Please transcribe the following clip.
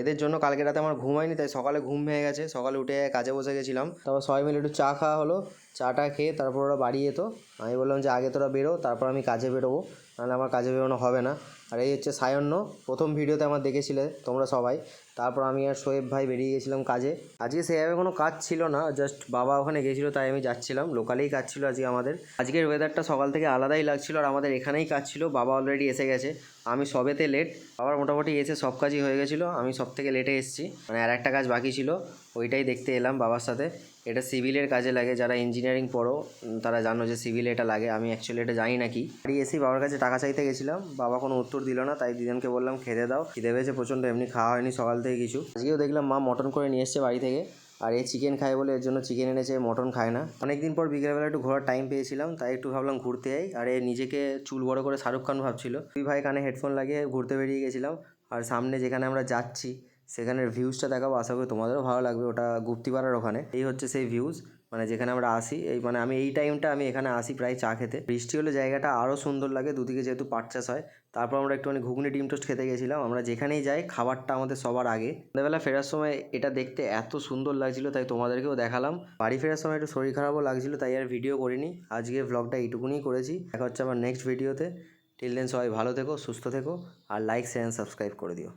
এদের জন্য কালকে রাতে আমার ঘুম হয়নি, তাই সকালে ঘুম ভেঙে গেছে। সকালে উঠে কাজে বসে গেছিলাম, তারপর সবাই মিলে একটু চা খাওয়া হলো। চাটা খেয়ে তারপর ওরা বাড়ি যেত। আমি বললাম যে আগে তোরা বেরো, তারপর আমি কাজে বেরোবো, নাহলে আমার কাজে বেরোনো হবে না। আর এই হচ্ছে সায়ন্য, প্রথম ভিডিওতে আমার দেখেছিলে তোমরা সবাই। তারপর আমি আর শোয়েব ভাই বেরিয়ে গেছিলাম কাজে। আজকে সেভাবে কোনো কাজ ছিল না, জাস্ট বাবা ওখানে গেছিলো তাই আমি যাচ্ছিলাম। লোকালেই কাজ ছিল আজকে আমাদের। আজকের ওয়েদারটা সকাল থেকে আলাদাই লাগছিল, আর আমাদের এখানেই কাজ ছিল। বাবা অলরেডি এসে গেছে, আমি সবেতে লেট। আবার মোটামুটি এসে সব কাজই হয়ে গেছিলো, আমি সব থেকে লেটে এসেছি। মানে আর একটা কাজ বাকি ছিল, ওইটাই দেখতে এলাম বাবার সাথে। এটা সিভিলের কাজে লাগে, যারা ইঞ্জিনিয়ারিং পড়ো তারা জানো যে সিভিলে এটা লাগে। আমি অ্যাকচুয়ালি এটা জানি নাকি। বাড়ি এসেই বাবার কাছে টাকা চাইতে গেছিলাম, বাবা কোনো উত্তর দিল না, তাই দুজনকে বললাম খেতে দাও। খিদে পেয়েছে প্রচণ্ড, এমনি খাওয়া হয়নি সকাল থেকে কিছু। আজকেও দেখলাম মা মটন করে নিয়ে এসছে বাড়ি থেকে, আর এই চিকেন খায় বলে এর জন্য চিকেন এনেছে, মটন খায় না। অনেকদিন পর বিকেলবেলা একটু ঘোরার টাইম পেয়েছিলাম, তাই একটু ভাবলাম ঘুরতে যাই। আর এ নিজেকে চুল বড় করে শাহরুখ খান ভাবছিল। দুই ভাই কানে হেডফোন লাগিয়ে ঘুরতে বেরিয়ে গেছিলাম। আর সামনে যেখানে আমরা যাচ্ছি সেখানের ভিউজটা দেখাবো, আশা করি তোমাদেরও ভালো লাগবে। ওটা গুপ্তিপাড়ার ওখানে। এই হচ্ছে সেই ভিউজ, মানে যেখানে আমরা আসি। এই মানে আমি এই টাইমটা আমি এখানে আসি প্রায় চা খেতে। বৃষ্টি হলে জায়গাটা আরও সুন্দর লাগে, দুদিকে যেহেতু পাট চাষ হয়। তারপর আমরা একটুখানি ঘুগনি ডিম টোস্ট খেতে গেছিলাম। আমরা যেখানেই যাই খাবারটা আমাদের সবার আগে। সন্ধ্যাবেলা ফেরার সময় এটা দেখতে এত সুন্দর লাগছিল, তাই তোমাদেরকেও দেখালাম। বাড়ি ফেরার সময় একটু শরীর খারাপও লাগছিল, তাই আর ভিডিও করিনি। আজকের ভ্লগটা এইটুকুনি করেছি। দেখা হচ্ছে আমার নেক্সট ভিডিওতে। টিল দেন সবাই ভালো থেকো, সুস্থ থেকো, আর লাইক শেয়ার সাবস্ক্রাইব করে দিও।